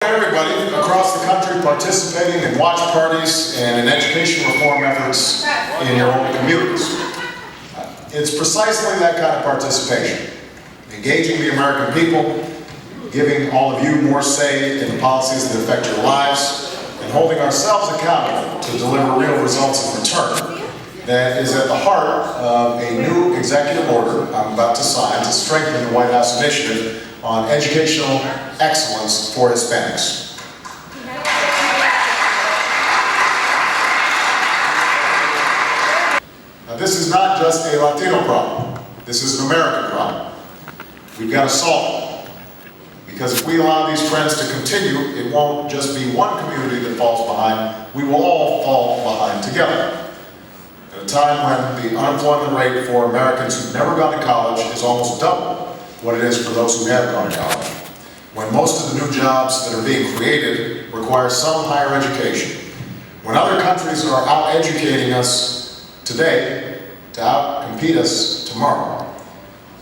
Everybody across the country participating in watch parties and in education reform efforts in your own communities. It's precisely that kind of participation, engaging the American people, giving all of you more say in the policies that affect your lives, and holding ourselves accountable to deliver real results in return, that is at the heart of a new executive order I'm about to sign to strengthen the White House initiative on educational excellence for Hispanics. Now, this is not just a Latino problem. This is an American problem. We've got to solve it. Because if we allow these trends to continue, it won't just be one community that falls behind. We will all fall behind together. At a time when the unemployment rate for Americans who've never gone to college is almost double what it is for those who have gone to college. When most of the new jobs that are being created require some higher education. When other countries are out-educating us today to out-compete us tomorrow.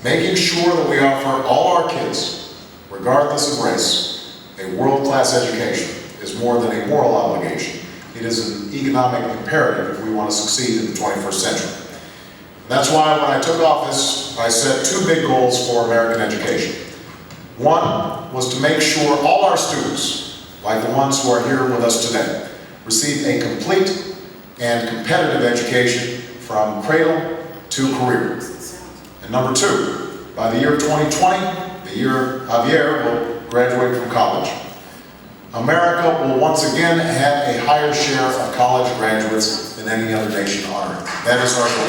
Making sure that we offer all our kids, regardless of race, a world-class education is more than a moral obligation. It is an economic imperative if we want to succeed in the 21st century. That's why when I took office, I set two big goals for American education. One was to make sure all our students, like the ones who are here with us today, receive a complete and competitive education from cradle to career. And number two, by the year 2020, the year Javier will graduate from college, America will once again have a higher share of college graduates than any other nation on earth. That is our goal.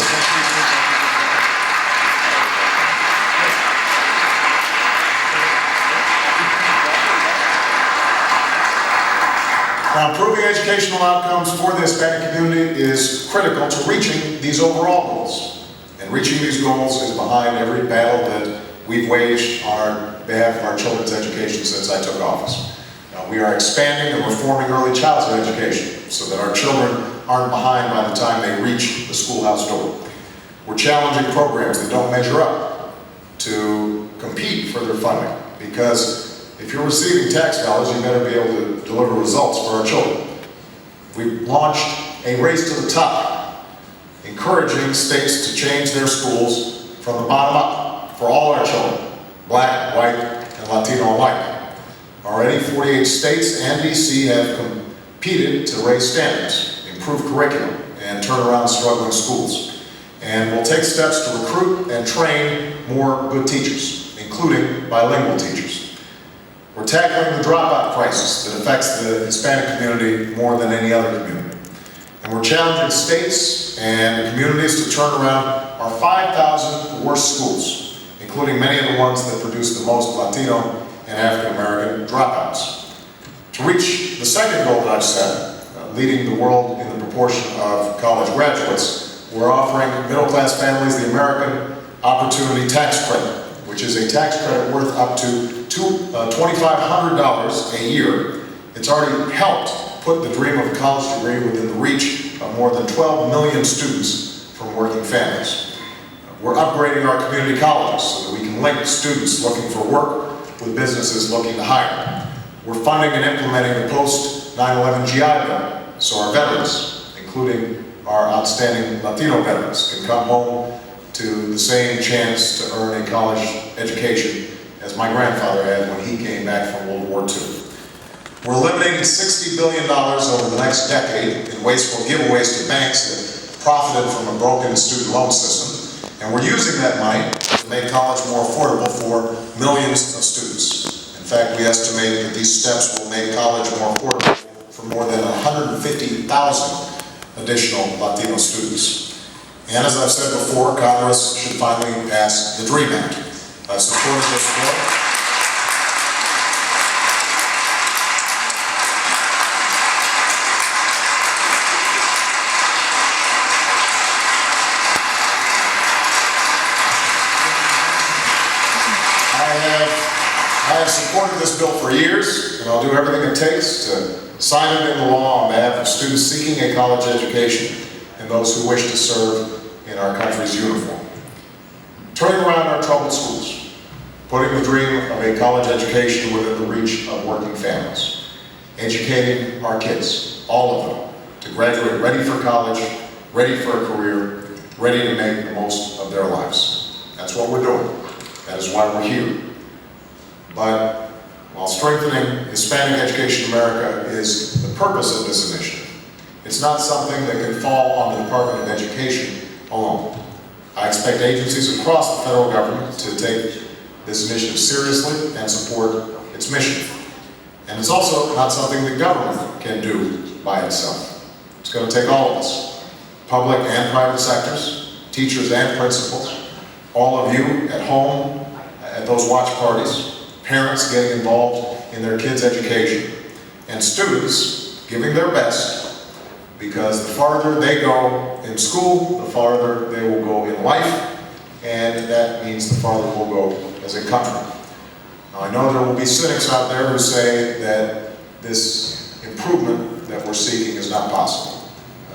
Now, improving educational outcomes for the Hispanic community is critical to reaching these overall goals. And reaching these goals is behind every battle that we've waged on behalf of our children's education since I took office. Now, we are expanding and reforming early childhood education so that our children aren't behind by the time they reach the schoolhouse door. We're challenging programs that don't measure up to compete for their funding, because if you're receiving tax dollars, you better be able to deliver results for our children. We've launched a race to the top, encouraging states to change their schools from the bottom up for all our children, black, white, and Latino alike. Already 48 states and DC have competed to raise standards, improve curriculum, and turn around struggling schools. And we'll take steps to recruit and train more good teachers, including bilingual teachers. We're tackling the dropout crisis that affects the Hispanic community more than any other community. And we're challenging states and communities to turn around our 5,000 worst schools, including many of the ones that produce the most Latino and African American dropouts. To reach the second goal that I've set, leading the world in the proportion of college graduates, we're offering middle-class families the American Opportunity Tax Credit, which is a tax credit worth up to $2,500 a year. It's already helped put the dream of a college degree within the reach of more than 12 million students from working families. We're upgrading our community colleges so that we can link students looking for work with businesses looking to hire. We're funding and implementing the post-9/11 GI Bill so our veterans, including our outstanding Latino veterans, can come home to the same chance to earn a college education as my grandfather had when he came back from World War II. We're eliminating $60 billion over the next decade in wasteful giveaways to banks that profited from a broken student loan system, and we're using that money to make college more affordable for millions of students. In fact, we estimate that these steps will make college more affordable for more than 150,000 additional Latino students. And as I've said before, Congress should finally pass the DREAM Act. I've supported this bill. I have supported this bill for years, and I'll do everything it takes to sign it into law on behalf of students seeking a college education and those who wish to serve in our country's uniform. Turning around our troubled schools. putting the dream of a college education within the reach of working families, educating our kids, all of them, to graduate ready for college, ready for a career, ready to make the most of their lives. That's what we're doing. That is why we're here. But while strengthening Hispanic education in America is the purpose of this initiative, it's not something that can fall on the Department of Education alone. I expect agencies across the federal government to take this initiative seriously and support its mission. And it's also not something the government can do by itself. It's going to take all of us, public and private sectors, teachers and principals, all of you at home, at those watch parties, parents getting involved in their kids' education, and students giving their best, because the farther they go in school, the farther they will go in life, and that means the farther we'll go as a country. Now, I know there will be cynics out there who say that this improvement that we're seeking is not possible,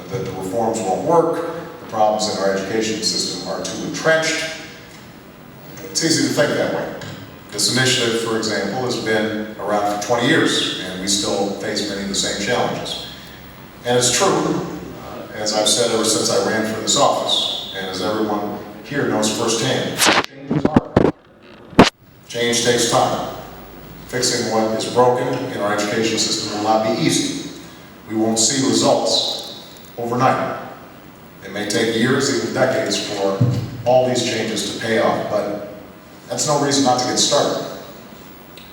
that the reforms won't work, the problems in our education system are too entrenched. It's easy to think that way. This initiative, for example, has been around for 20 years, and we still face many of the same challenges. And it's true, as I've said ever since I ran for this office, and as everyone here knows firsthand, change is hard. Change takes time. Fixing what is broken in our education system will not be easy. We won't see results overnight. It may take years, even decades, for all these changes to pay off, but that's no reason not to get started.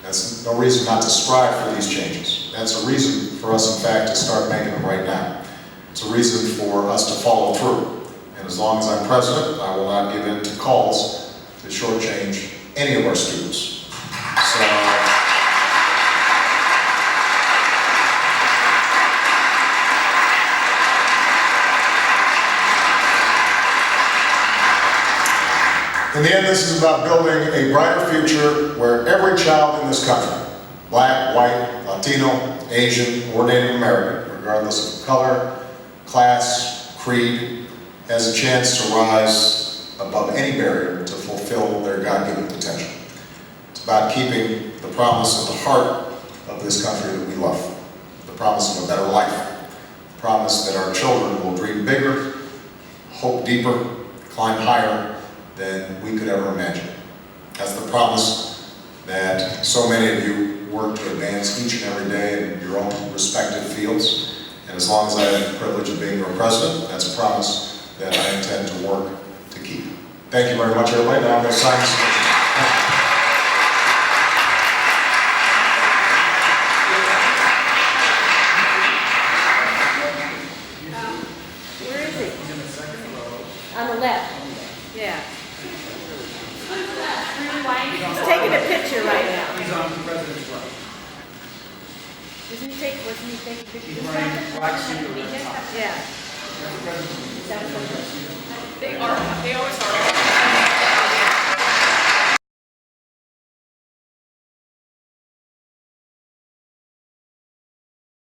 That's no reason not to strive for these changes. That's a reason for us, in fact, to start making them right now. It's a reason for us to follow through. And as long as I'm president, I will not give in to calls to shortchange any of our students. In the end, this is about building a brighter future where every child in this country, black, white, Latino, Asian, or Native American, regardless of color, class, creed, has a chance to rise above any barrier to fulfill their God-given potential. It's about keeping the promise at the heart of this country that we love, the promise of a better life, the promise that our children will dream bigger, hope deeper, climb higher than we could ever imagine. That's the promise that so many of you work to advance each and every day in your own respective fields. And as long as I have the privilege of being your president, that's a promise that I intend to work to keep. Thank you very much, everybody. Now I'm going to sign some. Where is he? He's in the second row. On the left. Yeah. He's taking a picture right now. He's on the president's right. Wasn't he taking pictures? He's wearing black suit or red top. Yeah. That's the president. Is that what it is? They always are.